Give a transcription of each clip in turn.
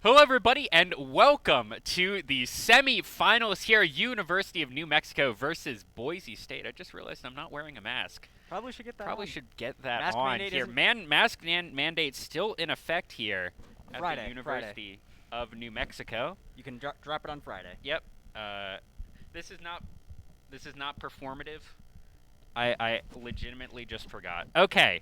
Hello, everybody, and welcome to the semi-finals here, University of New Mexico versus Boise State. I just realized I'm not wearing a mask. Probably should get that Probably on. should get that Mask on mandate here. isn't Mandate still in effect here at the Friday. University of New Mexico. You can drop it on Friday. Yep. This is not performative. I legitimately just forgot. Okay.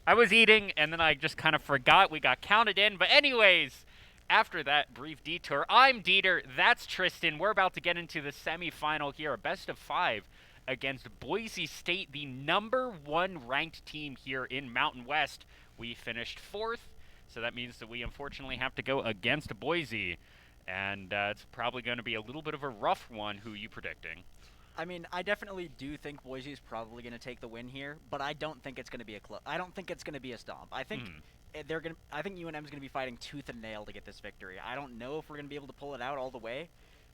I was eating, and then I just kind of forgot. We got counted in. But anyways, after that brief detour, I'm Dieter. That's Tristan. We're about to get into the semifinal here, a best of 5 against Boise State, the #1 ranked team here in Mountain West. We finished 4th, so that means that we unfortunately have to go against Boise. And it's probably going to be a little bit of a rough one. Who you predicting? I mean, I definitely do think Boise is probably going to take the win here, but I don't think it's going to be I don't think it's going to be a stomp. I think I think UNM is going to be fighting tooth and nail to get this victory. I don't know if we're going to be able to pull it out all the way,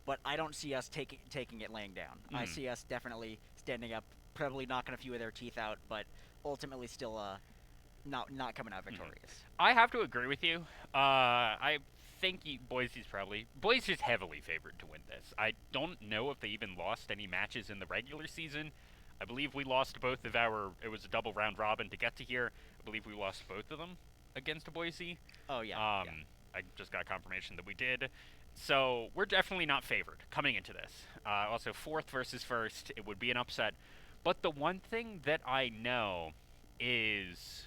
but I don't see us taking it laying down. I see us definitely standing up, probably knocking a few of their teeth out, but ultimately still not coming out victorious. I have to agree with you. I think Boise's heavily favored to win this. I don't know if they even lost any matches in the regular season. I believe we lost both of it was a double round robin to get to here. I believe we lost both of them against Boise. Oh yeah. I just got confirmation that we did. So we're definitely not favored coming into this. Also, 4th versus 1st, it would be an upset. But the one thing that I know is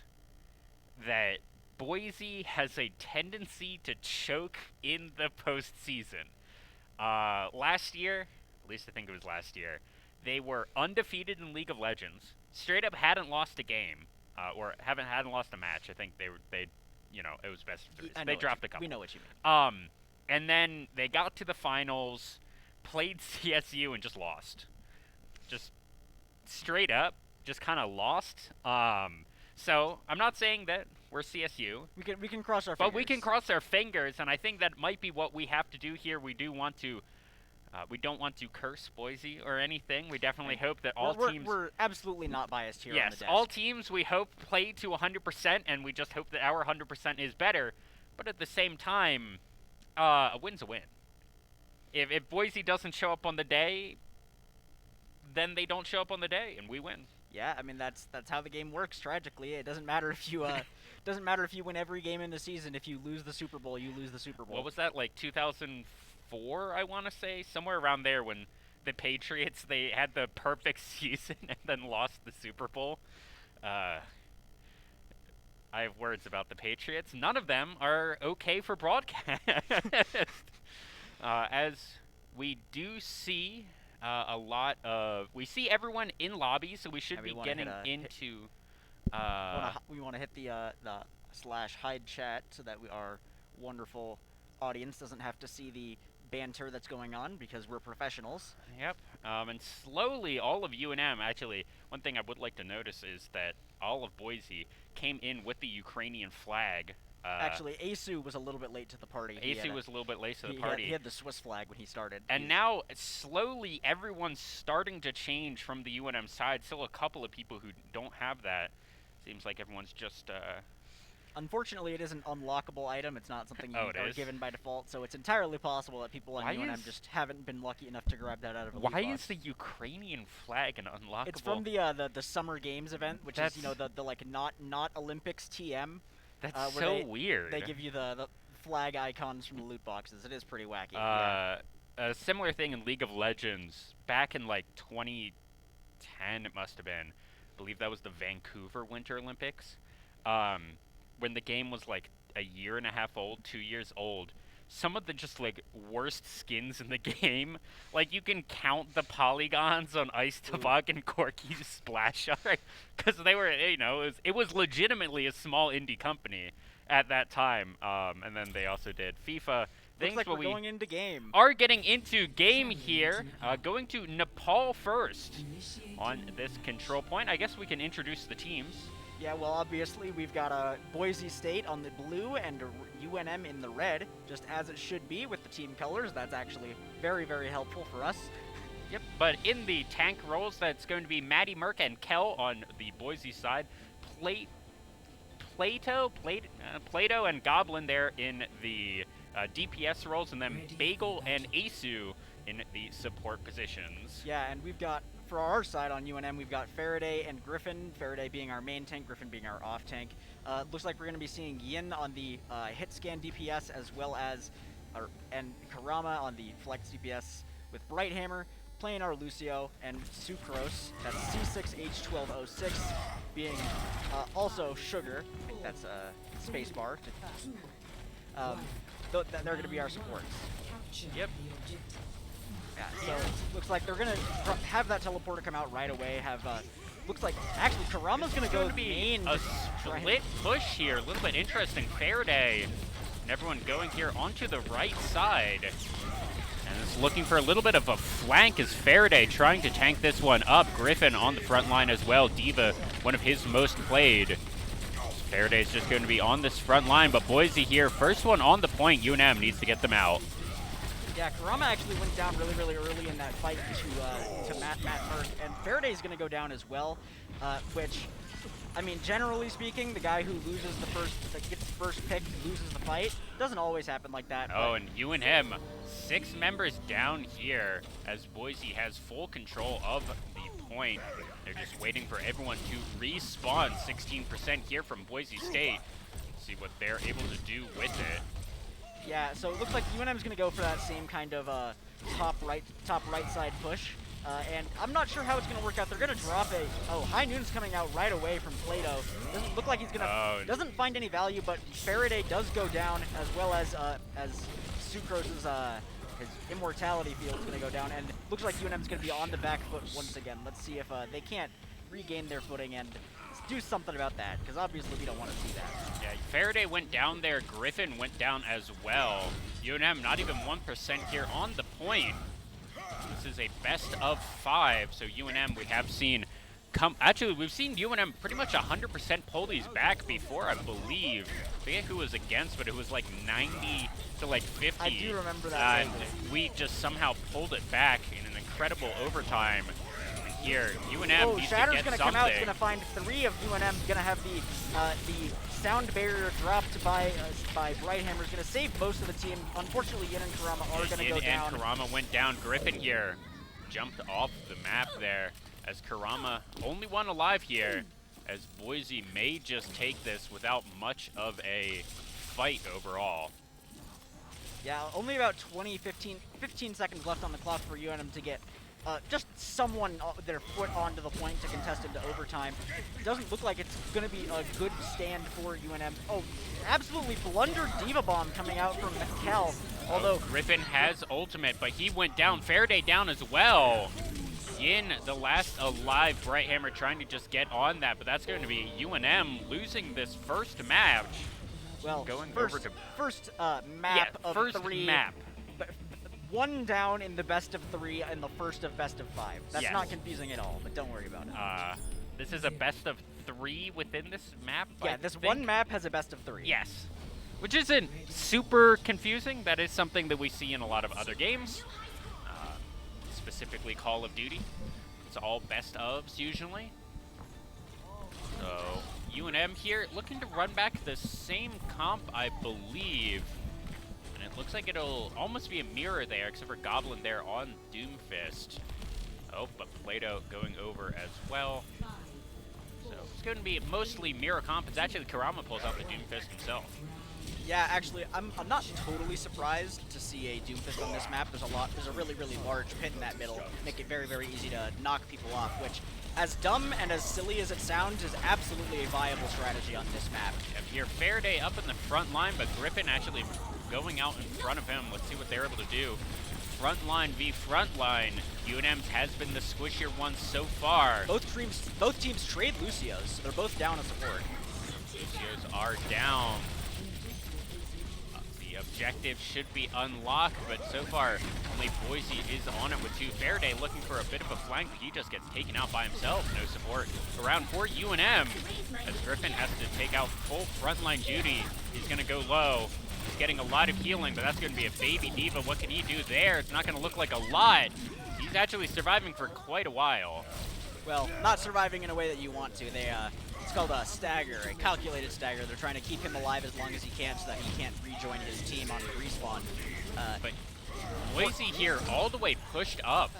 that Boise has a tendency to choke in the postseason. Last year, at least I think it was last year, they were undefeated in League of Legends. Straight up hadn't lost a game, or hadn't lost a match. I think they it was best of 3. So they dropped a couple. We know what you mean. And then they got to the finals, played CSU, and just lost. Just straight up, just kind of lost. So I'm not saying that we're CSU. We can cross our fingers. But we can cross our fingers, and I think that might be what we have to do here. We don't want to curse Boise or anything. We definitely hope that all teams. We're absolutely not biased here. Yes, on the desk. all teams we hope play to 100%, and we just hope that our 100% is better. But at the same time, a win's a win. If Boise doesn't show up on the day, then they don't show up on the day, and we win. Yeah, I mean that's how the game works. Tragically, it doesn't matter if you win every game in the season. If you lose the Super Bowl, you lose the Super Bowl. What was that, like 2004? I want to say somewhere around there when the Patriots they had the perfect season and then lost the Super Bowl. I have words about the Patriots. None of them are okay for broadcast. As we do see. We see everyone in lobby, so we should be getting into. We want to hit the /hide chat so that our wonderful audience doesn't have to see the banter that's going on because we're professionals. Yep. And slowly, all of UNM actually. One thing I would like to notice is that all of Boise came in with the Ukrainian flag. Actually, Asu was a little bit late to the party. Asu was a little bit late to the party. He had the Swiss flag when he started. And now, slowly, everyone's starting to change from the UNM side. Still a couple of people who don't have that. Seems like everyone's just... Unfortunately, it is an unlockable item. It's not something you are given by default, so it's entirely possible that people on UNM just haven't been lucky enough to grab that out of a loot box. Why is the Ukrainian flag an unlockable? It's from the Summer Games event, which is the like not Olympics TM. That's so weird. They give you the flag icons from the loot boxes. It is pretty wacky. A similar thing in League of Legends back in like 2010, it must have been. I believe that was the Vancouver Winter Olympics. When the game was like a year and a half old, 2 years old. Some of the just like worst skins in the game, like you can count the polygons on Ice Toboggan Corky's splash art because they were, it was legitimately a small indie company at that time. And then they also did FIFA. Looks like we're going into game. Are getting into game here. Going to Nepal first on this control point. I guess we can introduce the teams. Yeah, well, obviously, we've got Boise State on the blue and UNM in the red, just as it should be with the team colors. That's actually very, very helpful for us. Yep, but in the tank roles, that's going to be Maddie Merck and Kel on the Boise side. Plato and Goblin there in the DPS roles, and then Bagel and Asu in the support positions. Yeah, and we've got, for our side on UNM, we've got Faraday and Griffin, Faraday being our main tank, Griffin being our off tank. Looks like we're going to be seeing Yin on the hit scan DPS, as well as, and Karama on the flex DPS, with Brighthammer playing our Lucio, and Sucrose, that's C6H1206, being also Sugar. I think that's a spacebar. They're going to be our supports. Yep. Yeah, so looks like they're gonna have that teleporter come out right away. Looks like actually Karama's gonna go main. A split push here, a little bit interesting. Faraday and everyone going here onto the right side, and it's looking for a little bit of a flank as Faraday trying to tank this one up. Griffin on the front line as well. D.Va, one of his most played. Faraday's just going to be on this front line, but Boise here, first one on the point. UNM needs to get them out. Yeah, Karama actually went down really, really early in that fight to Matt first, and Faraday's going to go down as well, which, I mean, generally speaking, the guy who loses the first, that gets the first pick, loses the fight. Doesn't always happen like that. Oh, and UNM, 6 members down here as Boise has full control of the point. They're just waiting for everyone to respawn. 16% here from Boise State. See what they're able to do with it. Yeah, so it looks like UNM's going to go for that same kind of top right side push. And I'm not sure how it's going to work out. They're going to drop a... Oh, High Noon's coming out right away from Plato. Doesn't look like he's going to... Doesn't find any value, but Faraday does go down, as well as Sucrose's his immortality field is going to go down. And looks like UNM's going to be on the back foot once again. Let's see if they can't regain their footing and do something about that, because obviously we don't want to see that. Yeah, Faraday went down there. Griffin went down as well. UNM not even 1% here on the point. This is a best of 5, so UNM we have seen come... Actually, we've seen UNM pretty much 100% pull these back before, I believe. I forget who was against, but it was like 90 to like 50. I do remember that. And we just somehow pulled it back in an incredible overtime. Here, UNM needs Shatter's to get gonna something. come out. It's gonna find 3 of UNM. Gonna have the sound barrier dropped by Brighthammer. Is gonna save most of the team. Unfortunately, Yin and Karama are gonna go down. And Karama went down. Griffin here jumped off the map there as Karama only one alive here. As Boise may just take this without much of a fight overall. Yeah, only about 15 seconds left on the clock for UNM to get just someone their foot onto the point to contest into overtime. It doesn't look like it's going to be a good stand for UNM. Oh, absolutely blundered D.Va Bomb coming out from Cal. Although Griffin has ultimate, but he went down. Faraday down as well. Yin, the last alive Brighthammer, trying to just get on that, but that's going to be UNM losing this first match. Well, going first, over to first map of first 3. Map. One down in the best of 3 and the first of best of 5. That's Yes. not confusing at all, but don't worry about it. This is a best of 3 within this map. Yeah, this one map has a best of 3. Yes. Which isn't super confusing. That is something that we see in a lot of other games, specifically Call of Duty. It's all best ofs usually. So UNM here looking to run back the same comp, I believe. And it looks like it'll almost be a mirror there, except for Goblin there on Doomfist. Oh, but Plato going over as well. So it's going to be mostly mirror comp. It's actually Karama pulls out the Doomfist himself. Yeah, actually, I'm not totally surprised to see a Doomfist on this map. There's a really, really large pit in that middle, make it very, very easy to knock people off, which, as dumb and as silly as it sounds, is absolutely a viable strategy on this map. Yep, here Faraday up in the front line, but Griffin actually going out in front of him. Let's see what they're able to do. Front line v front line. UNM's has been the squishier one so far. Both teams trade Lucios, so they're both down a support. Lucios are down. The objective should be unlocked, but so far only Boise is on it with 2. Faraday looking for a bit of a flank, but he just gets taken out by himself. No support around for UNM as Griffin has to take out full frontline duty. He's going to go low. He's getting a lot of healing, but that's going to be a baby D.Va. What can he do there? It's not going to look like a lot. He's actually surviving for quite a while. Well, not surviving in a way that you want to. It's called a stagger, a calculated stagger. They're trying to keep him alive as long as he can so that he can't rejoin his team on respawn. But Boise here all the way pushed up.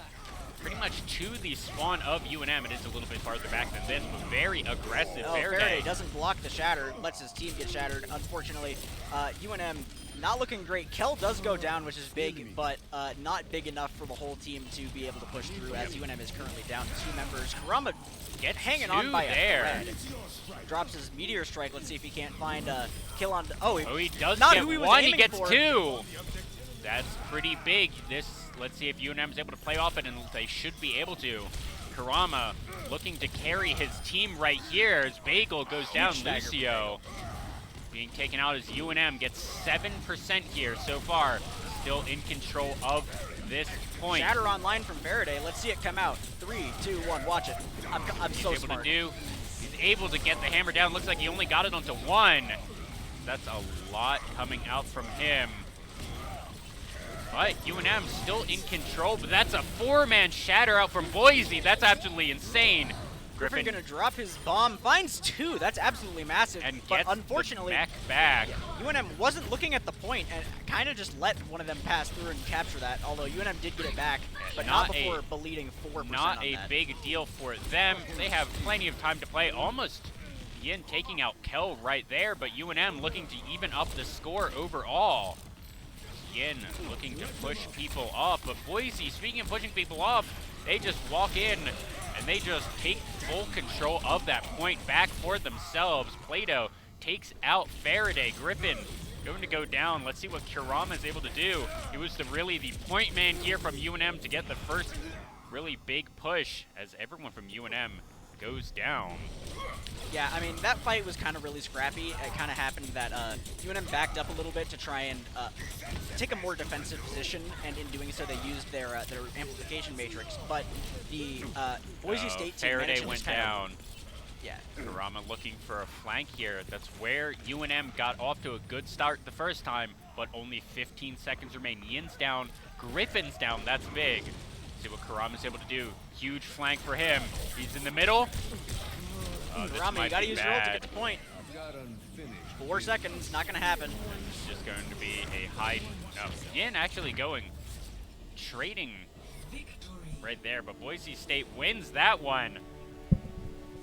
Pretty much to the spawn of UNM. It is a little bit farther back than this, but very aggressive. Oh, Faraday doesn't block the shatter, lets his team get shattered. Unfortunately, UNM not looking great. Kel does go down, which is big, but not big enough for the whole team to be able to push through, as UNM is currently down to 2 members. Kurama gets hanging on by there. a thread. Drops his Meteor Strike. Let's see if he can't find a kill on... Oh, he does not get who he was one. He aiming gets for. 2. That's pretty big. Let's see if UNM is able to play off it, and they should be able to. Kurama looking to carry his team right here as Bagel goes down. Lucio being taken out as UNM gets 7% here so far. Still in control of this point. Shatter online from Faraday. Let's see it come out. 3, 2, 1. Watch it. I'm so smart. He's able to get the hammer down. Looks like he only got it onto 1. That's a lot coming out from him. But UNM still in control, but that's a 4-man shatter out from Boise. That's absolutely insane. Griffin gonna drop his bomb, finds 2. That's absolutely massive. And but gets unfortunately, the mech back. UNM wasn't looking at the point and kind of just let one of them pass through and capture that. Although UNM did get it back, but not before bleeding 4%. Not a big deal for them. They have plenty of time to play. Almost Yin taking out Kel right there, but UNM looking to even up the score overall. Yin looking to push people off, but Boise, speaking of pushing people off, they just walk in and they just take full control of that point back for themselves. Plato takes out Faraday. Griffin going to go down. Let's see what Kurama is able to do. He was really the point man here from UNM to get the first really big push as everyone from UNM goes down. Yeah, I mean, that fight was kind of really scrappy. It kind of happened that UNM backed up a little bit to try and take a more defensive position, and in doing so, they used their amplification matrix. But the Boise State team Faraday went down. Yeah. Kurama looking for a flank here. That's where UNM got off to a good start the first time, but only 15 seconds remain. Yin's down, Griffin's down. That's big. See what Kurama's able to do. Huge flank for him. He's in the middle. Kurama, you gotta use your ult to get the point. 4 seconds, not gonna happen. It's just going to be a high. No, Yin actually trading right there, but Boise State wins that one.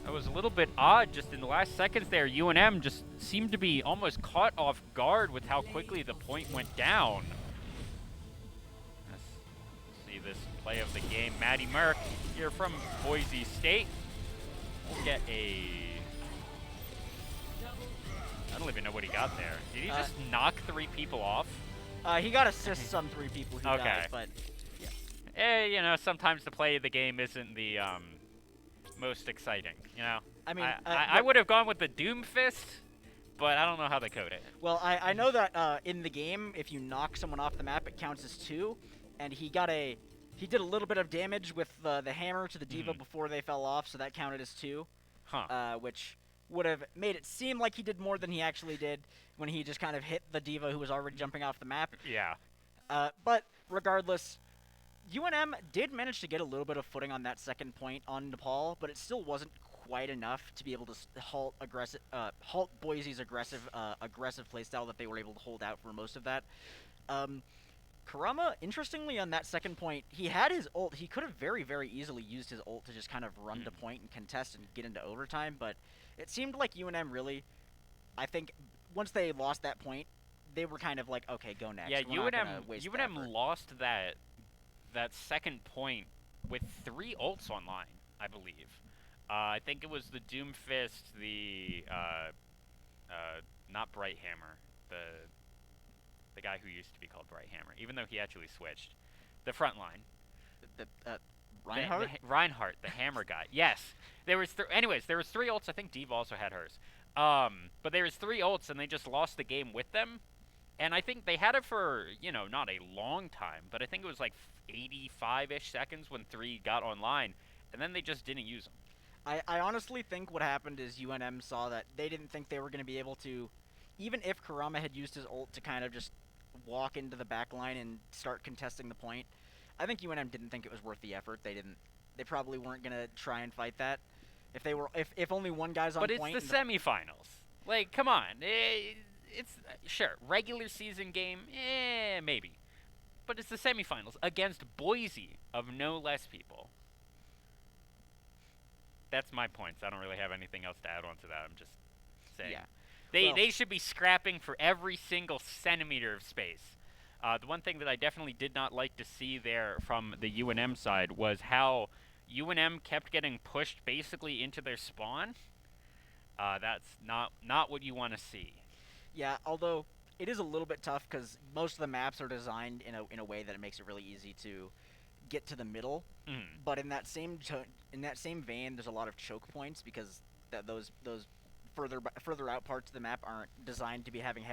That was a little bit odd just in the last seconds there. UNM just seemed to be almost caught off guard with how quickly the point went down. Let's see this play of the game. Matty Merck here from Boise State. We'll get a... I don't even know what he got there. Did he just knock 3 people off? He got assists on 3 people who died, but yeah. You know, sometimes the play of the game isn't the most exciting, you know? I mean, I would have gone with the Doom Fist, but I don't know how they code it. Well, I know that in the game, if you knock someone off the map, it counts as 2, and he did a little bit of damage with the hammer to the D.Va before they fell off, so that counted as 2. Huh. Which would have made it seem like he did more than he actually did when he just kind of hit the D.Va who was already jumping off the map. Yeah. But regardless, UNM did manage to get a little bit of footing on that second point on Nepal, but it still wasn't quite enough to be able to halt Boise's aggressive playstyle that they were able to hold out for most of that. Kurama, interestingly, on that second point, he had his ult. He could have very, very easily used his ult to just kind of run to point and contest and get into overtime, but it seemed like UNM really, I think, once they lost that point, they were kind of like, okay, go next. Yeah, UNM lost that second point with 3 ults online, I believe. I think it was the Doom Fist, the not Bright Hammer, the guy who used to be called Bright Hammer, even though he actually switched. The front line. Reinhardt? Reinhardt, the hammer guy. Yes. There was anyways, there was 3 ults. I think D.Va also had hers. But there was 3 ults, and they just lost the game with them. And I think they had it for, you know, not a long time, but I think it was like 85-ish seconds when 3 got online, and then they just didn't use them. I honestly think what happened is UNM saw that they didn't think they were going to be able to, even if Kurama had used his ult to kind of just walk into the back line and start contesting the point, I think UNM didn't think it was worth the effort. They probably weren't going to try and fight that. If only one guy's on But it's point. the semifinals. Like, come on. It's sure regular season game, maybe, but it's the semifinals against Boise of no less people. That's my points. I don't really have anything else to add on to that. I'm just saying. Yeah. They should be scrapping for every single centimeter of space. The one thing that I definitely did not like to see there from the UNM side was how UNM kept getting pushed basically into their spawn. That's not what you want to see. Yeah, although it is a little bit tough because most of the maps are designed in a way that it makes it really easy to get to the middle. Mm. But in that same vein, there's a lot of choke points because those further out parts of the map aren't designed to be having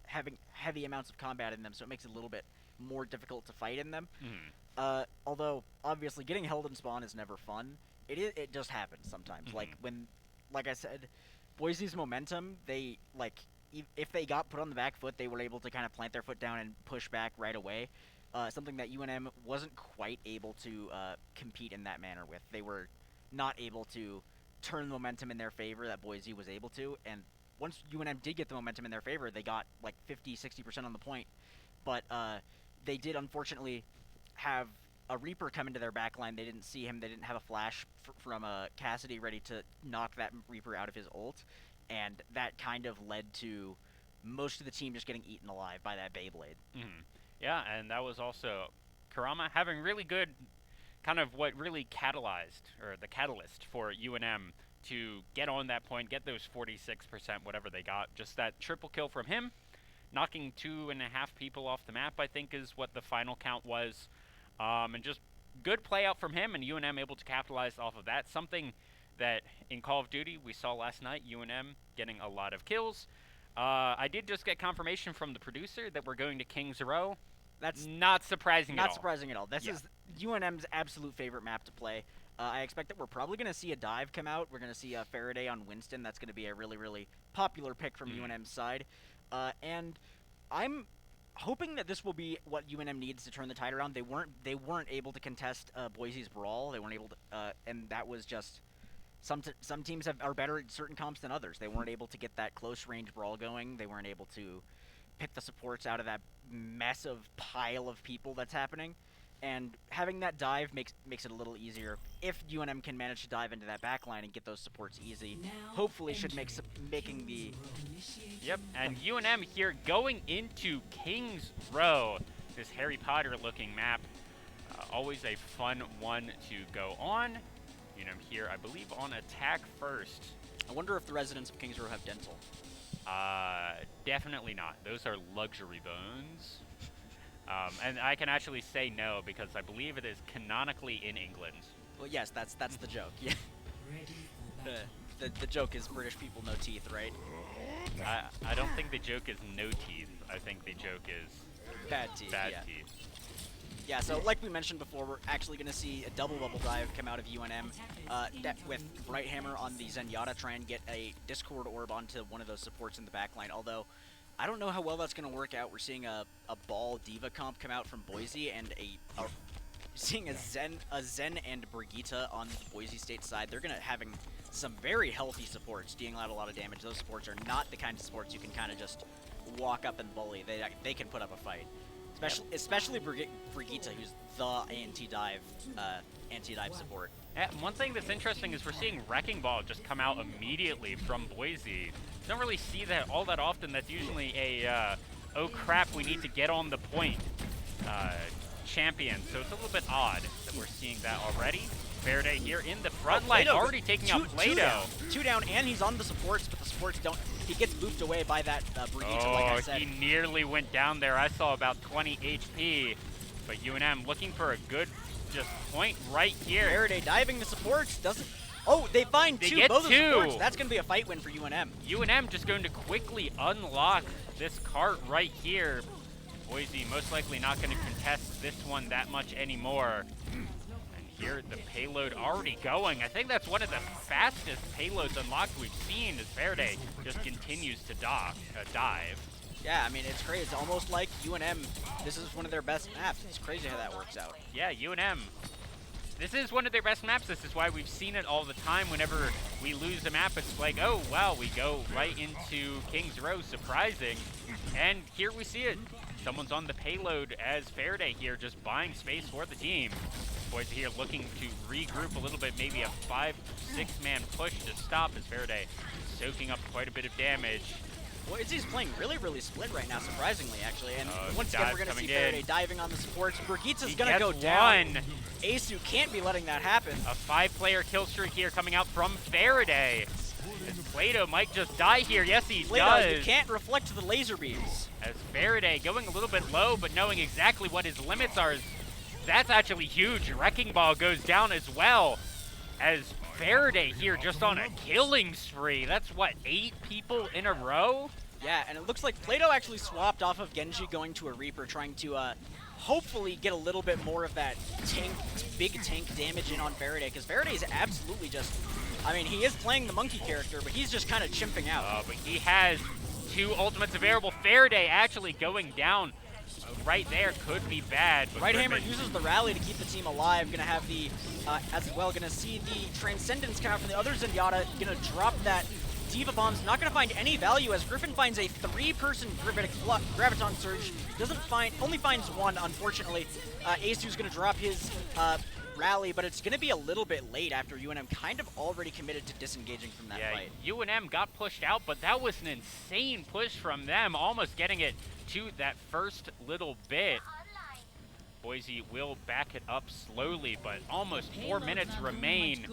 having heavy amounts of combat in them, so it makes it a little bit more difficult to fight in them. Although obviously getting held in spawn is never fun. It just happens sometimes. Like I said, Boise's momentum, if they got put on the back foot, they were able to kind of plant their foot down and push back right away. Something that UNM wasn't quite able to compete in that manner with. They were not able to turn momentum in their favor that Boise was able to, and once UNM did get the momentum in their favor, they got like 50-60% on the point. But they did unfortunately have a Reaper come into their backline. They didn't see him. They didn't have a flash from Cassidy ready to knock that Reaper out of his ult, and that kind of led to most of the team just getting eaten alive by that Beyblade. Yeah, and that was also Karama having really good kind of what really catalyzed, or the catalyst for UNM to get on that point, get those 46%, whatever they got. Just that triple kill from him, knocking 2.5 people off the map, I think is what the final count was. And just good play out from him, and UNM able to capitalize off of that. Something that in Call of Duty we saw last night, UNM getting a lot of kills. I did just get confirmation from the producer that we're going to King's Row. That's not surprising at all. Not surprising at all. This is UNM's absolute favorite map to play. I expect that we're probably going to see a dive come out. We're going to see a Faraday on Winston. That's going to be a really, really popular pick from UNM's side. And I'm hoping that this will be what UNM needs to turn the tide around. They weren't able to contest Boise's brawl. They weren't able to, and that was just some teams are better at certain comps than others. They weren't able to get that close range brawl going. They weren't able to pick the supports out of that massive pile of people that's happening. And having that dive makes it a little easier. If UNM can manage to dive into that backline and get those supports easy, hopefully should make making the... Yep, and UNM here going into King's Row, this Harry Potter looking map. Always a fun one to go on. UNM here, I believe, on attack first. I wonder if the residents of Kings Row have dental. Definitely not. Those are luxury bones. And I can actually say no because I believe it is canonically in England. Well, yes, that's the joke. Yeah. The joke is British people no teeth, right? I don't think the joke is no teeth. I think the joke is bad teeth. Bad teeth. Yeah, so like we mentioned before, we're actually going to see a double bubble dive come out of UNM with Right Hammer on the Zenyatta, try and get a Discord orb onto one of those supports in the backline, although I don't know how well that's going to work out. We're seeing a Ball Diva comp come out from Boise, and seeing a Zen and Brigitte on the Boise State side. They're going to having some very healthy supports, dealing out a lot of damage. Those supports are not the kind of supports you can kind of just walk up and bully. They can put up a fight. Especially Brigitte, who's the anti-dive support. Yeah, one thing that's interesting is we're seeing Wrecking Ball just come out immediately from Boise. Don't really see that all that often. That's usually a, oh crap, we need to get on the point champion. So it's a little bit odd that we're seeing that already. Faraday here in the front line, already taking out Play-Doh. Two down, and he's on the supports, but the supports don't. He gets booped away by that Brigitte, like I said. He nearly went down there. I saw about 20 HP. But UNM looking for a good just point right here. Faraday diving the supports, doesn't... Oh, they find both of the supports. That's going to be a fight win for UNM. UNM just going to quickly unlock this cart right here. Boise most likely not going to contest this one that much anymore. Here, the payload already going. I think that's one of the fastest payloads unlocked we've seen as Faraday just continues to dive. Yeah, I mean, it's crazy. It's almost like UNM, this is one of their best maps. It's crazy how that works out. Yeah, UNM This is one of their best maps. This is why we've seen it all the time. Whenever we lose a map, it's like, oh, wow, we go right into King's Row, surprising. And here we see it. Someone's on the payload as Faraday here, just buying space for the team. Boise here looking to regroup a little bit, maybe a 5-6 man push to stop as Faraday soaking up quite a bit of damage. Boise's playing really, really split right now, surprisingly, actually. And once dive again, we're going to see Faraday diving on the supports. Brigitta's going to go down. Asu can't be letting that happen. A 5-player kill streak here coming out from Faraday. As Plato might just die here. Yes, he does. You can't reflect the laser beams. As Faraday going a little bit low, but knowing exactly what his limits are. That's actually huge. Wrecking Ball goes down as well. As Faraday here just on a killing spree. That's what, 8 people in a row? Yeah, and it looks like Plato actually swapped off of Genji going to a Reaper, trying to hopefully get a little bit more of that big tank damage in on Faraday, because Faraday is absolutely just, I mean, he is playing the monkey character, but he's just kind of chimping out. But he has 2 ultimates available. Faraday actually going down right there could be bad. But Right Hammer uses the rally to keep the team alive. Gonna have the, as well, gonna see the Transcendence come out from the other Zenyatta. Gonna drop that Diva Bomb's not gonna find any value as Griffin finds a 3-person Graviton Surge. Only finds 1, unfortunately. Asu's gonna drop his rally, but it's gonna be a little bit late after UNM kind of already committed to disengaging from that fight. UNM got pushed out, but that was an insane push from them, almost getting it to that first little bit. Boise will back it up slowly, but almost 4 minutes remain.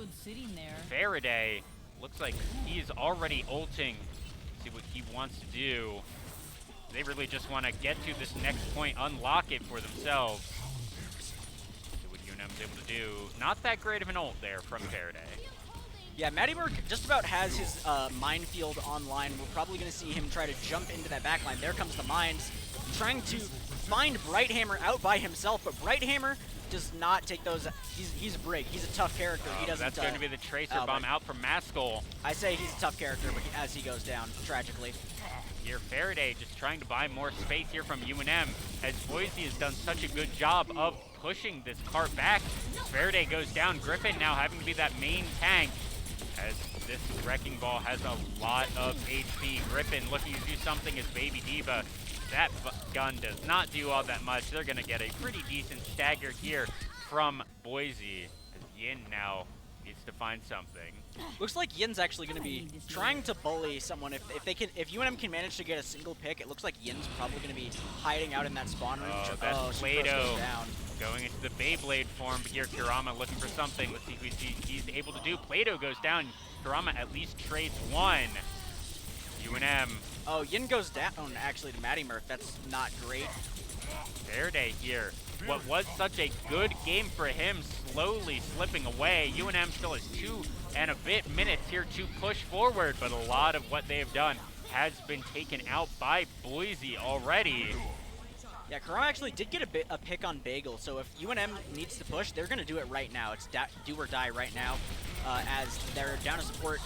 Faraday looks like he's already ulting. See what he wants to do. They really just want to get to this next point, unlock it for themselves. See what UNM's able to do. Not that great of an ult there from Faraday. Yeah, Matty Merck just about has his minefield online. We're probably going to see him try to jump into that backline. There comes the mines, trying to find Brighthammer out by himself, but Brighthammer does not take those. He's a Brig. He's a tough character. He doesn't. That's going to be the Tracer Bomb out from Maskell. I say he's a tough character, but as he goes down, tragically. Here, Faraday just trying to buy more space here from UNM, as Boise has done such a good job of pushing this cart back. Faraday goes down. Griffin now having to be that main tank, as this Wrecking Ball has a lot of HP. Griffin looking to do something as Baby Diva. That gun does not do all that much. They're going to get a pretty decent stagger here from Boise, as Yin now needs to find something. Looks like Yin's actually going to be trying to bully someone. If UNM can manage to get a single pick, it looks like Yin's probably going to be hiding out in that spawn room. That's Plato going into the Beyblade form, but here Kurama looking for something. Let's see what he's able to do. Plato goes down. Kurama at least trades 1. UNM. Oh, Yin goes down actually to Matty Murph. That's not great. Faraday here. What was such a good game for him slowly slipping away. UNM still has 2 and a bit minutes here to push forward, but a lot of what they've done has been taken out by Boise already. Yeah, Kurama actually did get a pick on Bagel, so if UNM needs to push, they're going to do it right now. It's do or die right now, as they're down to support.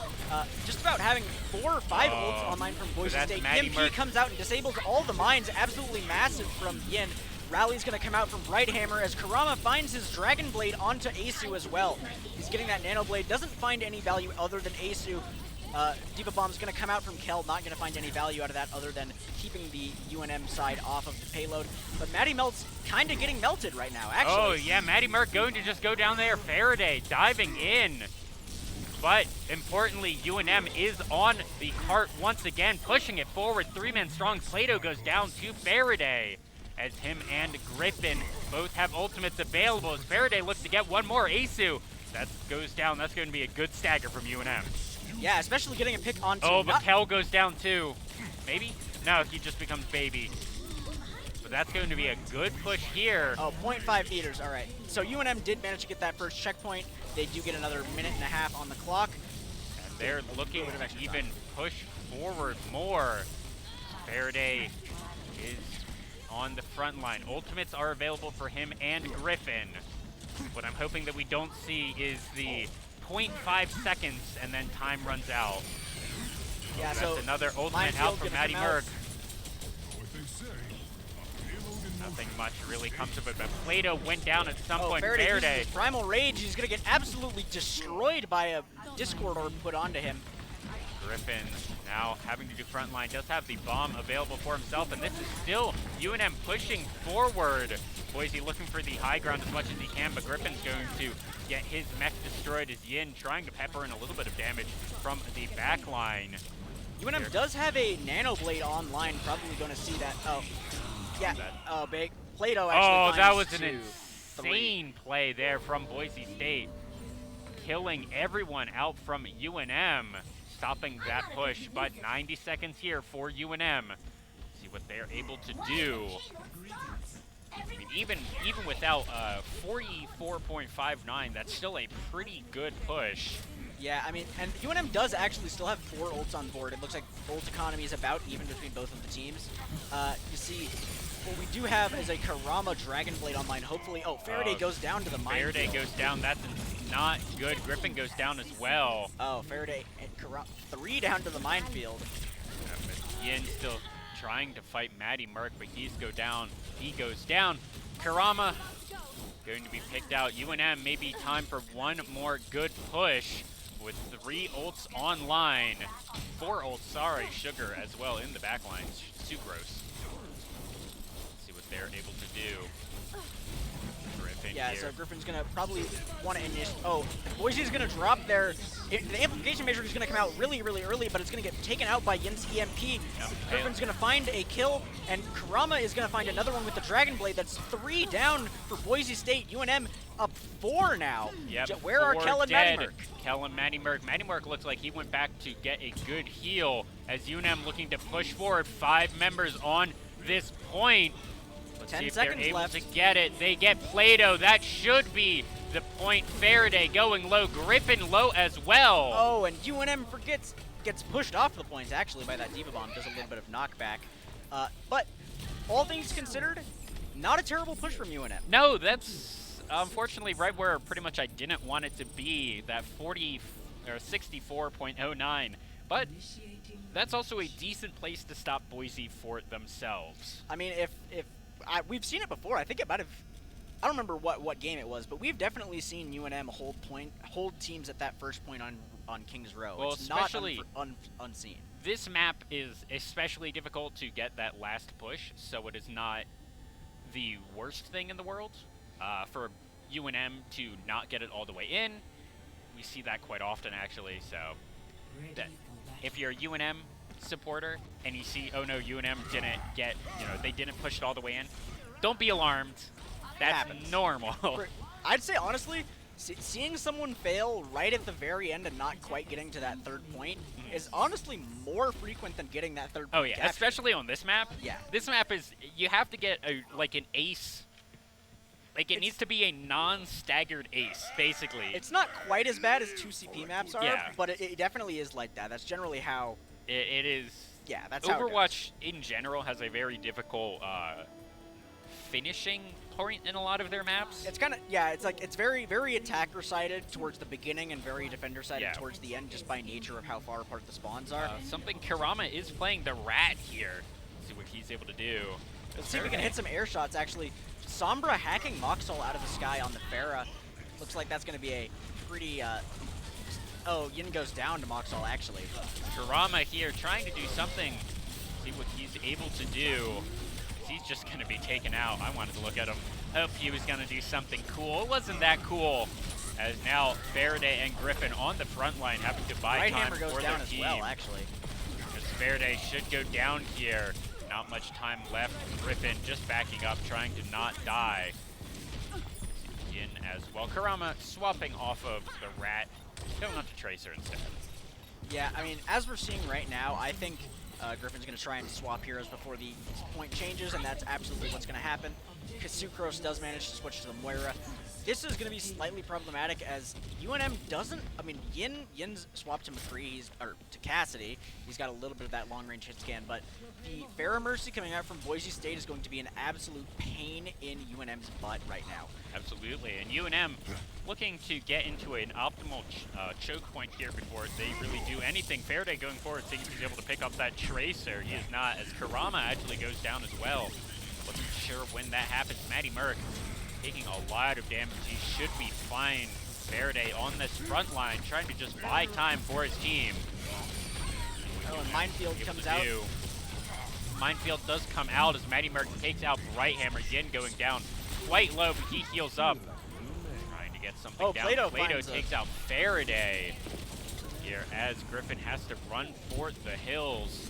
Just about having 4 or 5 ults online from Boise State. EMP comes out and disables all the mines. Absolutely massive from Yin. Rally's going to come out from Brighthammer as Kurama finds his Dragon Blade onto Asu as well. He's getting that Nano Blade, doesn't find any value other than Asu. Diva Bomb's going to come out from Kel, not going to find any value out of that other than keeping the UNM side off of the payload. But Matty Melt's kind of getting melted right now, actually. Oh, yeah, Matty Merck going to just go down there. Faraday diving in. But, importantly, UNM is on the cart once again, pushing it forward. 3-man strong. Plato goes down to Faraday, as him and Griffin both have ultimates available. As Faraday looks to get one more. Asu, that goes down. That's going to be a good stagger from UNM. Yeah, especially getting a pick onto... Oh, but Kel goes down too. Maybe? No, he just becomes Baby. But that's going to be a good push here. Oh, 0.5 meters, all right. So UNM did manage to get that first checkpoint. They do get another minute and a half on the clock. And they're looking to even push forward more. Faraday is on the front line. Ultimates are available for him and Griffin. What I'm hoping that we don't see is the 0.5 seconds and then time runs out. Yeah, so that's another ultimate out from Matty Merck. Nothing much really comes of it, but Plato went down at some point. Faraday uses Faraday. his Primal Rage. He's going to get absolutely destroyed by a Discord orb put onto him. Griffin now having to do front line, does have the bomb available for himself, and this is still UNM pushing forward. Boise looking for the high ground as much as he can, but Griffin's going to get his mech destroyed as Yin trying to pepper in a little bit of damage from the back line. UNM does have a Nano Blade online, probably going to see that. Oh, yeah, big. Plato actually that was an 2-3. insane play there from Boise State. Killing everyone out from UNM. Stopping that push, but 90 seconds here for UNM. See what they're able to do. I mean, even without 44.59, that's still a pretty good push. Yeah, I mean, and UNM does actually still have 4 ults on board. It looks like ult economy is about even between both of the teams. You see, what we do have is a Karama Dragon Blade online. Hopefully, Faraday goes down to the minefield. Faraday goes down. That's not good. Griffin goes down as well. Faraday and 3 down to the minefield. Yin still trying to fight Matty Merc, but he goes down. Karama going to be picked out. UNM maybe time for one more good push with 3 ults online. 4 ults, sorry, Sugar as well in the backline. Sucrose. Let's see what they're able to do. Yeah, here. so Griffin's going to probably want to initiate. Boise's going to drop their. The amplification measure is going to come out really, really early, but it's going to get taken out by Yin's EMP. Yep. Griffin's going to find a kill, and Karama is going to find another one with the Dragon Blade. That's 3 down for Boise State. UNM up 4 now. Yep. Where are 4 Kel and dead. Matty Merc? Kel and Matty Merc. Matty Merc looks like he went back to get a good heal as UNM looking to push forward. 5 members on this point. Let's 10 see if seconds they're able left. to get it. They get Plato. That should be the point. Faraday going low. Griffin low as well. And UNM gets pushed off the points actually by that Diva Bomb. Does a little bit of knockback. But all things considered, not a terrible push from UNM. No, that's unfortunately right where pretty much I didn't want it to be. That 64.09. But that's also a decent place to stop Boise for themselves. I mean, if we've seen it before. I think it might have. I don't remember what game it was, but we've definitely seen UNM hold teams at that first point on Kings Row. Well, it's especially not unseen. This map is especially difficult to get that last push, so it is not the worst thing in the world for UNM to not get it all the way in. We see that quite often, actually. So that if you're a UNM supporter and you see, oh no, UNM didn't get, they didn't push it all the way in, don't be alarmed. That's normal. I'd say honestly, seeing someone fail right at the very end and not quite getting to that third point is honestly more frequent than getting that third point. Oh yeah, captured. especially on this map. Yeah. This map is, you have to get an ace. Like, it needs to be a non-staggered ace, basically. It's not quite as bad as 2 CP maps are, Yeah. but it definitely is like that. That's generally how. It is. Yeah, that's how it Overwatch in general has a very difficult finishing point in a lot of their maps. It's kind of, it's very, very attacker-sided towards the beginning and very defender-sided towards the end, just by nature of how far apart the spawns are. Something Karama is playing the rat here. Let's see what he's able to do. Let's see if we can hit some air shots, actually. Sombra hacking Moxol out of the sky on the Pharah. Looks like that's going to be a pretty, Yin goes down to Moxol, actually. Karama here trying to do something. See what he's able to do. He's just going to be taken out. I wanted to look at him. Hope he was going to do something cool. It wasn't that cool. As now Faraday and Griffin on the front line having to buy Right time Hammer goes for down their as team. well, actually. Because Faraday should go down here. Not much time left. Griffin just backing up, trying to not die. Yin as well. Karama swapping off of the rat, going on to Tracer instead. Yeah, I mean, as we're seeing right now, I think Griffin's going to try and swap heroes before the point changes, and that's absolutely what's going to happen. Because Sucrose does manage to switch to the Moira. This is going to be slightly problematic as UNM doesn't. I mean, Yin's swapped to McCree, or to Cassidy. He's got a little bit of that long-range hit scan, but the Pharah Mercy coming out from Boise State is going to be an absolute pain in UNM's butt right now. Absolutely, and UNM looking to get into an optimal choke point here before they really do anything. Faraday going forward, thinking he's able to pick up that Tracer. He is not, as Karama actually goes down as well. Wasn't sure when that happens. Matty Merck taking a lot of damage. He should be fine. Faraday on this front line, trying to just buy time for his team. Oh, and Minefield comes out. Minefield does come out as Matty Merck takes out Brighthammer. Yin going down quite low, but he heals up. Trying to get something down. Plato takes out Faraday here as Griffin has to run for the hills.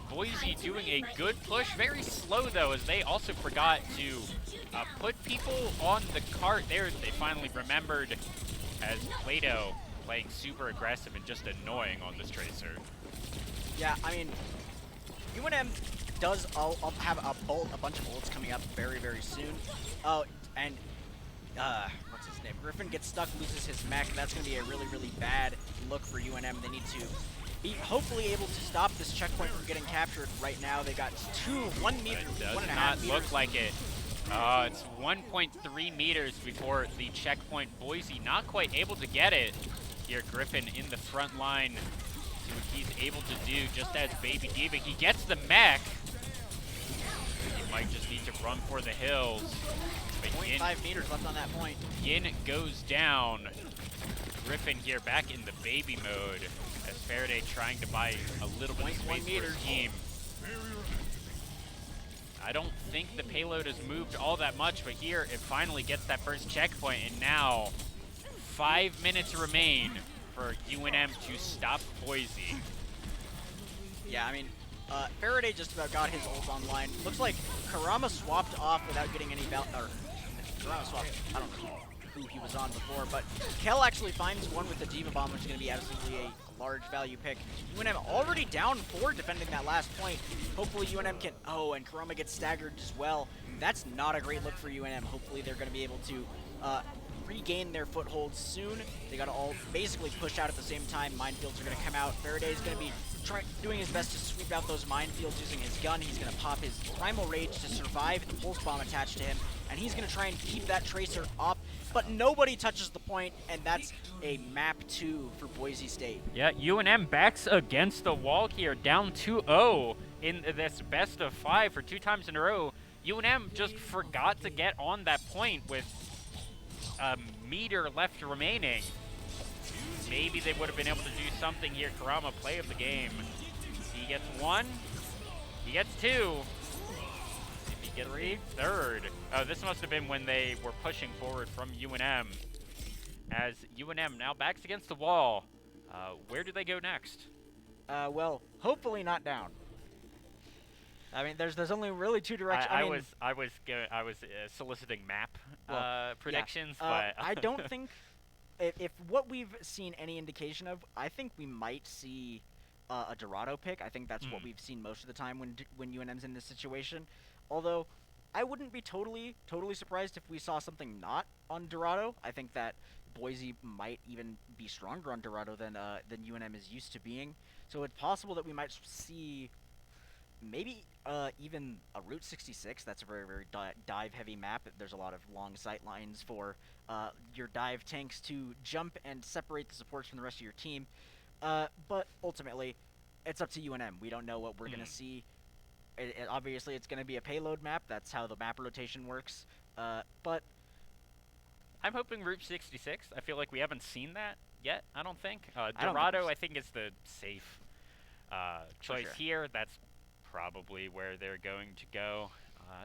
Boise doing a good push, very slow though, as they also forgot to put people on the cart there. They finally remembered, as Plato playing super aggressive and just annoying on this Tracer. Yeah, I mean, UNM does have a bunch of ults coming up very, very soon. Oh, and what's his name? Griffin gets stuck, loses his mech. That's going to be a really, really bad look for UNM. They need to be hopefully able to stop this checkpoint from getting captured. Right now, they got 1 meter, It does 1.5 not meters. look like it. It's 1.3 meters before the checkpoint. Boise not quite able to get it. Here, Griffin in the front line. See what he's able to do, just as Baby Diva. He gets the mech. He might just need to run for the hills. But 0.5 meters left on that point. Yin goes down. Griffin here back in the baby mode as Faraday trying to buy a little bit of space for his team. I don't think the payload has moved all that much, but here it finally gets that first checkpoint, and now 5 minutes remain for UNM to stop Boise. Yeah, I mean, Faraday just about got his ult online. Looks like Karama swapped off without getting any Karama swapped, I don't know who he was on before, but Kel actually finds one with the Diva Bomb, which is going to be absolutely a large value pick. UNM already down 4 defending that last point. Hopefully UNM can, oh, and Karama gets staggered as well. That's not a great look for UNM. Hopefully they're going to be able to regain their footholds soon. They got to all basically push out at the same time. Minefields are going to come out. Faraday is going to be doing his best to sweep out those minefields using his gun. He's going to pop his Primal Rage to survive the Pulse Bomb attached to him, and he's going to try and keep that Tracer up, but nobody touches the point, and that's a map 2 for Boise State. Yeah, UNM backs against the wall here, down 2-0 in this best of 5 for 2 times in a row. UNM just forgot to get on that point with a meter left remaining. Maybe they would have been able to do something here. Karama, play of the game. He gets 1. He gets 2. If he gets 3, third. Oh, this must have been when they were pushing forward from UNM. As UNM now backs against the wall. Where do they go next? Well, hopefully not down. I mean, there's only really 2 directions. I was soliciting map predictions, but I don't think if what we've seen any indication of, I think we might see a Dorado pick. I think that's what we've seen most of the time when UNM's in this situation. Although I wouldn't be totally surprised if we saw something not on Dorado. I think that Boise might even be stronger on Dorado than UNM is used to being. So it's possible that we might see maybe even a Route 66. That's a very, very dive-heavy map. There's a lot of long sight lines for your dive tanks to jump and separate the supports from the rest of your team. But ultimately, it's up to UNM. We don't know what we're going to see. Obviously, it's going to be a payload map. That's how the map rotation works. But I'm hoping Route 66. I feel like we haven't seen that yet, I don't think. don't Dorado, think I think, is the safe choice sure. here. That's probably where they're going to go.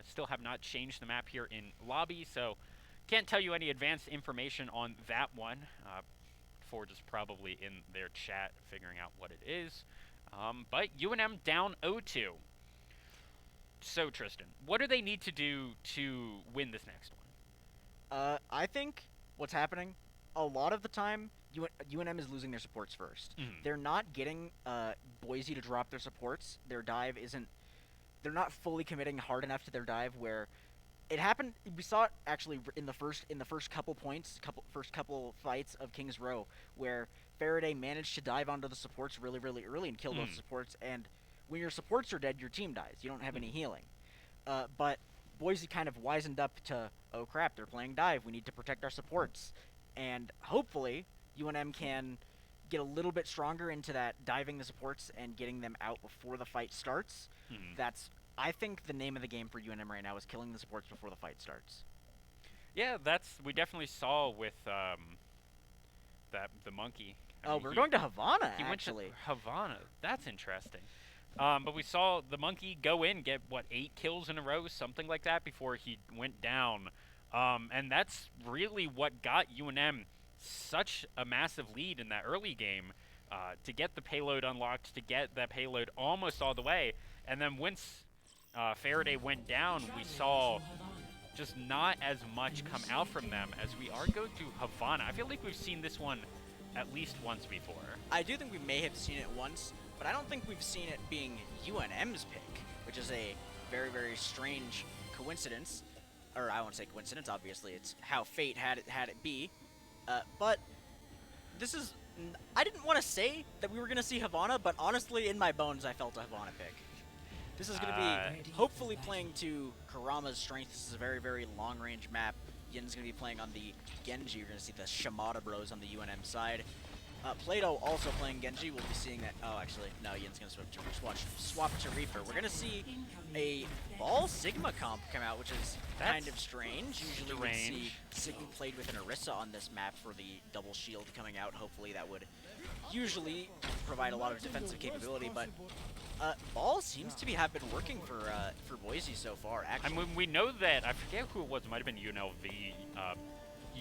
Still have not changed the map here in lobby, so can't tell you any advanced information on that one. Ford is probably in their chat figuring out what it is. But UNM down 0-2. So, Tristan, what do they need to do to win this next one? I think what's happening, a lot of the time, UNM is losing their supports first. They're not getting Boise to drop their supports. Their dive isn't... They're not fully committing hard enough to their dive where... It happened... We saw it actually in the first couple first couple fights of King's Row, where Faraday managed to dive onto the supports really, really early and kill those supports, and when your supports are dead, your team dies. You don't have any healing. But Boise kind of wisened up to, oh crap, they're playing dive. We need to protect our supports. And hopefully, UNM can get a little bit stronger into that diving the supports and getting them out before the fight starts. That's I think the name of the game for UNM right now is killing the supports before the fight starts. Yeah, we definitely saw with the monkey. I Oh, mean, we're going to Havana, he went to actually. Havana. That's interesting. But we saw the monkey go in, get what 8 kills in a row, something like that, before he went down. And that's really what got UNM such a massive lead in that early game, to get the payload unlocked, to get that payload almost all the way. And then once Faraday went down, we saw just not as much come out from them as we are going to Havana. I feel like we've seen this one at least once before. I do think we may have seen it once, but I don't think we've seen it being UNM's pick, which is a very, very strange coincidence. Or I won't say coincidence, obviously. It's how fate had it be. But this is... I didn't want to say that we were going to see Havana, but honestly, in my bones, I felt a Havana pick. This is going to be hopefully playing to Kurama's strength. This is a very, very long-range map. Yin's going to be playing on the Genji. You're going to see the Shimada Bros on the UNM side. Plato also playing Genji. We'll be seeing that. Oh, actually, no, Yin's going to swap to Reaper. We're going to see a Ball Sigma comp come out, which is kind of strange. Usually we see Sigma played with an Orisa on this map for the double shield coming out. Hopefully that would usually provide a lot of defensive capability, but Ball seems to have been working for Boise so far, actually. I mean, we know that, I forget who it was, it might have been UNLV,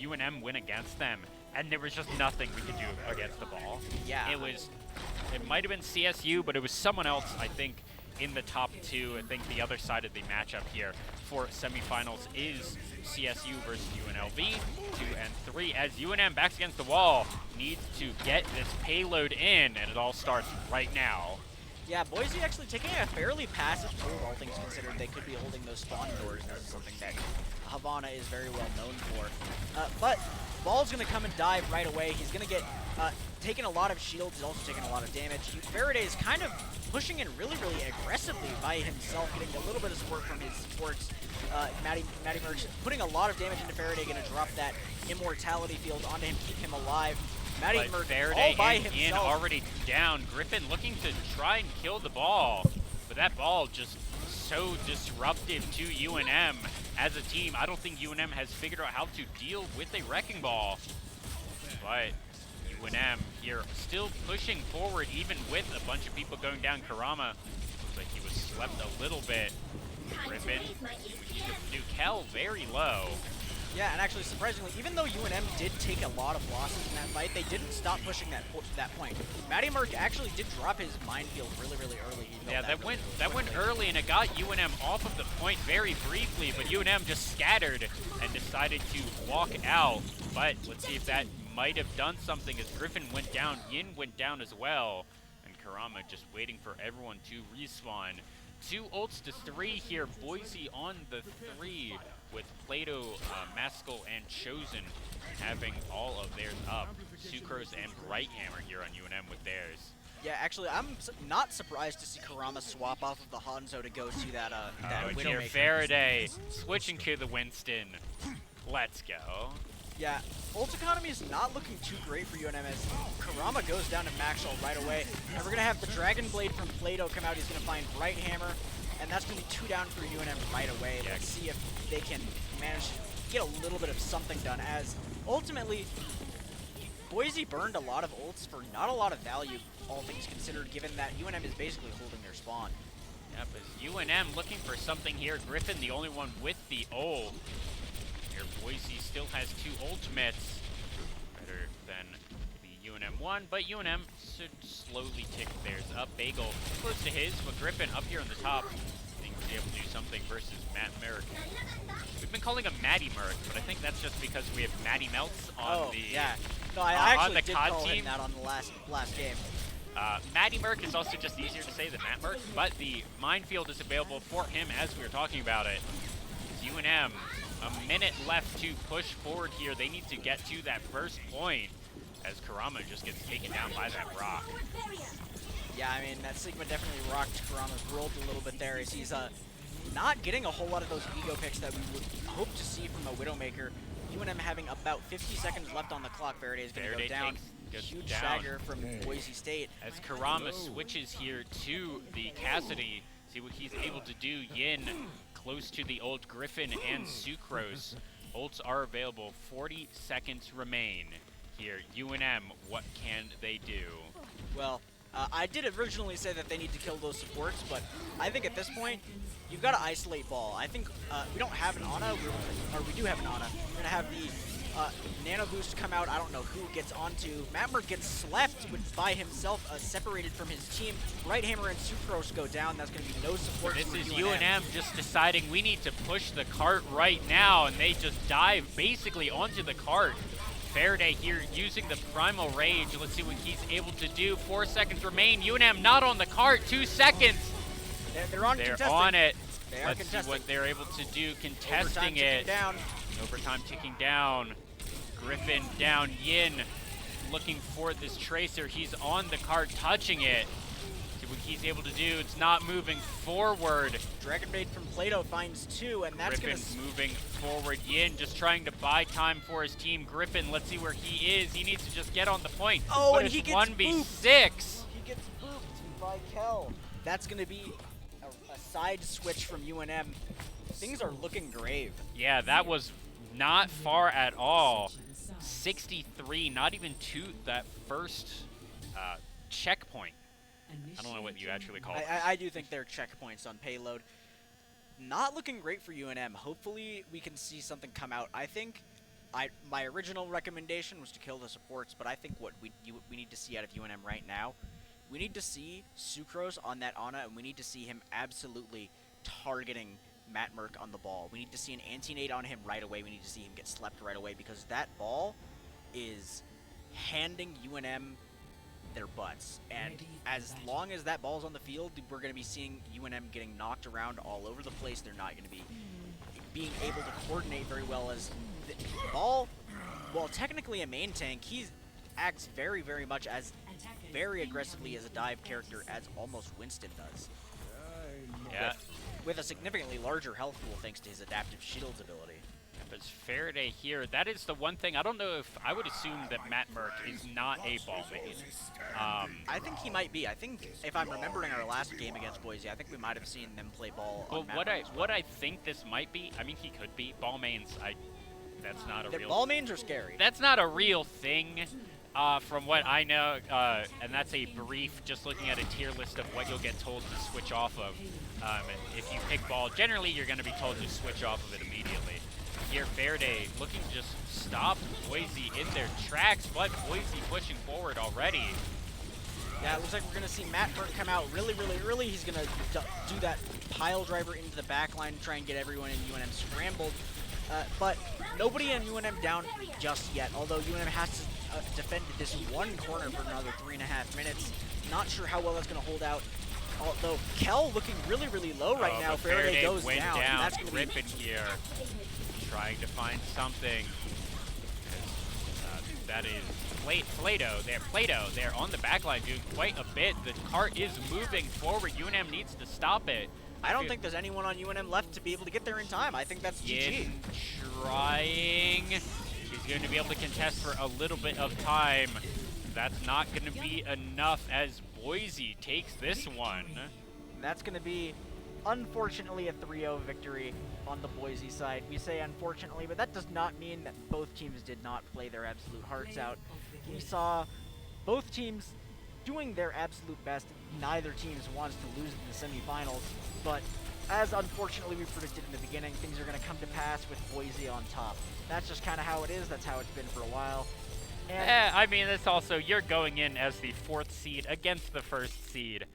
UNM went against them, and there was just nothing we could do against the Ball. Yeah. It might have been CSU, but it was someone else, I think, in the top 2. I think the other side of the matchup here for semifinals is CSU versus UNLV, 2 and 3, as UNM backs against the wall, needs to get this payload in, and it all starts right now. Yeah, Boise actually taking a fairly passive hold, all things considered. They could be holding those spawn doors. This is something that Havana is very well known for. But Ball's going to come and dive right away. He's going to get taking a lot of shields. He's also taking a lot of damage. Faraday is kind of pushing in really, really aggressively by himself, getting a little bit of support from his supports. Matty Merch putting a lot of damage into Faraday, going to drop that immortality field onto him, keep him alive. Matty Merch all by himself. In already down. Griffin looking to try and kill the Ball, but that Ball just so disruptive to UNM as a team. I don't think UNM has figured out how to deal with a Wrecking Ball, but UNM here still pushing forward even with a bunch of people going down. Kurama looks like he was slept a little bit. Griffin, Nukel very low. Yeah, and actually, surprisingly, even though UNM did take a lot of losses in that fight, they didn't stop pushing that point. Matty Merck actually did drop his minefield really, really early. Yeah, that went early, and it got UNM off of the point very briefly, but UNM just scattered and decided to walk out. But let's see if that might have done something, as Griffin went down, Yin went down as well, and Kurama just waiting for everyone to respawn. 2 ults to 3 here, Boise on the 3, with Plato, Maskell, and Chosen having all of theirs up. Sucrose and Brighthammer here on UNM with theirs. Yeah, actually, I'm not surprised to see Kurama swap off of the Hanzo to go to that Widowmaker. Faraday switching to the Winston. Let's go. Yeah, ult economy is not looking too great for UNM as Kurama goes down to Maxwell right away. And we're going to have the Dragon Blade from Plato come out. He's going to find Brighthammer, and that's going to be 2 down for UNM right away. Yeah. Let's see if they can manage to get a little bit of something done, as ultimately Boise burned a lot of ults for not a lot of value, all things considered, given that UNM is basically holding their spawn. Yep, as UNM looking for something here. Griffin the only one with the ult. Here, Boise still has 2 ultimates, better than the UNM one, but UNM should slowly tick theirs up. Bagel close to his, but Griffin up here on the top. I think he's able to do something versus Matt Merrick. We've been calling him Matty Merrick, but I think that's just because we have Matty Melts on No, I actually on the did COD call team. him that on the last game. Matty Merck is also just easier to say than Matt Merck, but the minefield is available for him as we were talking about it. UNM, a minute left to push forward here. They need to get to that first point as Kurama just gets taken down by that rock. Yeah, I mean, that Sigma definitely rocked Kurama's world a little bit there, as he's not getting a whole lot of those ego picks that we would hope to see from a Widowmaker. UNM having about 50 seconds left on the clock. Faraday is going to go down. Huge dagger from Boise State. As Kurama switches here to the Cassidy, See what he's able to do. Yin close to the ult. Griffin and Sucrose. Ults are available. 40 seconds remain here. UNM, what can they do? Well, I did originally say that they need to kill those supports, but I think at this point, you've got to isolate ball. I think we don't have an Ana, or we do have an Ana. We're going to have the Nano Boost come out. I don't know who gets onto. Matmer gets slept by himself, separated from his team. Right Hammer and Sucrose go down. That's going to be no support This for is UNM. UNM just deciding we need to push the cart right now, and they just dive basically onto the cart. Faraday here using the Primal Rage. Let's see what he's able to do. 4 seconds remain. UNM not on the cart. 2 seconds. They're on They're contesting. on it. They are Let's contesting. see what they're able to do. Contesting Overtime it. ticking down. Overtime ticking down. Griffin down. Yin looking for this Tracer. He's on the cart, touching it. See what he's able to do. It's not moving forward. Dragon Bait from Plato finds 2, and that's going to... Griffin's moving forward. Yin just trying to buy time for his team. Griffin, let's see where he is. He needs to just get on the point. Oh, but and it's he gets 1v6. He gets booped by Kel. That's going to be a side switch from UNM. Things are looking grave. Yeah, that was not far at all. 63, not even to that first checkpoint. I don't know what you actually call it. I do think they're checkpoints on payload. Not looking great for UNM. Hopefully we can see something come out. I think my original recommendation was to kill the supports, but I think what we need to see out of UNM right now, we need to see Sucrose on that Ana, and we need to see him absolutely targeting Matt Merck on the ball. We need to see an anti-nade on him right away. We need to see him get slept right away, because that ball is handing UNM their butts. And as long as that ball's on the field, we're going to be seeing UNM getting knocked around all over the place. They're not going to be being able to coordinate very well, as the ball, while technically a main tank, he acts very, very much as very aggressively as a dive character as almost Winston does. Yeah. With a significantly larger health pool thanks to his adaptive shields ability. But it's Faraday here. That is the one thing. I don't know if I would assume that Matt Merck is not a ball main. I think he might be. I think if I'm remembering our last game against Boise, I think we might have seen them play ball. Well, on Matt what Merck's I think this might be. I mean, he could be ball mains. That's not a The real. ball mains are scary. That's not a real thing. From what I know, and that's a brief, just looking at a tier list of what you'll get told to switch off of. And if you pick ball, generally you're going to be told to switch off of it immediately. Here, Faraday looking to just stop Boise in their tracks, but Boise pushing forward already. Yeah, it looks like we're going to see Matt Merck come out really, really early. He's going to do that pile driver into the back line, try and get everyone in UNM scrambled. But nobody in UNM down just yet, although UNM has to defend this one corner for another 3.5 minutes. Not sure how well that's going to hold out. Although Kel looking really, really low right now. Faraday goes went down. And that's going to be Griffin here, trying to find something. That is Plato. They're on the back line doing quite a bit. The cart is moving forward. UNM needs to stop it. I don't think there's anyone on UNM left to be able to get there in time. I think that's GG. Yin trying. He's going to be able to contest for a little bit of time. That's not going to be enough as Boise takes this one. That's going to be, unfortunately, a 3-0 victory on the Boise side. We say unfortunately, but that does not mean that both teams did not play their absolute hearts out. We saw both teams doing their absolute best. Neither team wants to lose in the semifinals, but as unfortunately we predicted in the beginning, things are going to come to pass with Boise on top. That's just kind of how it is. That's how it's been for a while. And I mean, it's also, you're going in as the 4th seed against the 1st seed.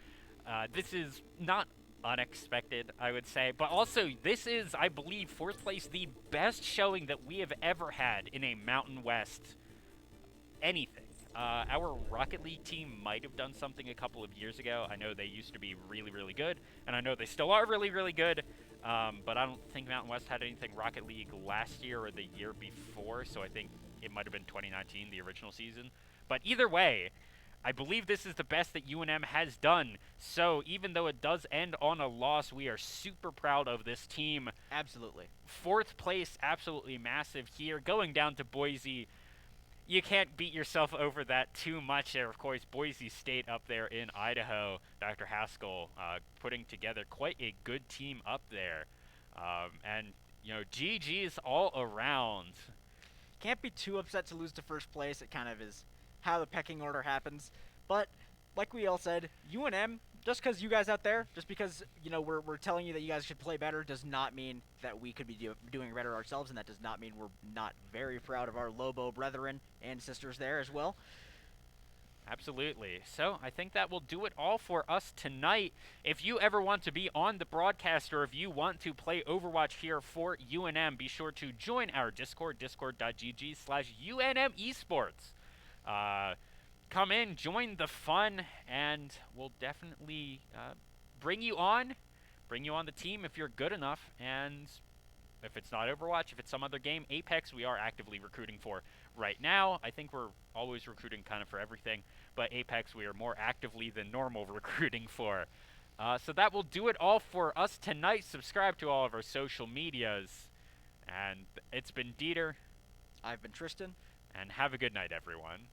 This is not unexpected, I would say, but also this is, I believe, 4th place, the best showing that we have ever had in a Mountain West anything. Our Rocket League team might have done something a couple of years ago. I know they used to be really, really good, and I know they still are really, really good, but I don't think Mountain West had anything Rocket League last year or the year before, so I think it might have been 2019, the original season. But either way, I believe this is the best that UNM has done. So even though it does end on a loss, we are super proud of this team. absolutely. 4th place, absolutely massive here. Going down to Boise. you can't beat yourself over that too much there. Of course, Boise State up there in Idaho, Dr. Haskell putting together quite a good team up there. And, GG's all around. Can't be too upset to lose to first place. It kind of is how the pecking order happens. But like we all said, UNM, just because you guys out there, just because we're telling you that you guys should play better, does not mean that we could be doing better ourselves, and that does not mean we're not very proud of our Lobo brethren and sisters there as well. Absolutely. So I think that will do it all for us tonight. If you ever want to be on the broadcast or if you want to play Overwatch here for UNM, be sure to join our Discord, discord.gg/UNM Esports. Come in, join the fun, and we'll definitely bring you on the team if you're good enough. And if it's not Overwatch, if it's some other game, Apex, we are actively recruiting for right now. I think we're always recruiting kind of for everything, but Apex we are more actively than normal recruiting for. So that will do it all for us tonight. Subscribe to all of our social medias. And it's been Dieter. I've been Tristan. And have a good night, everyone.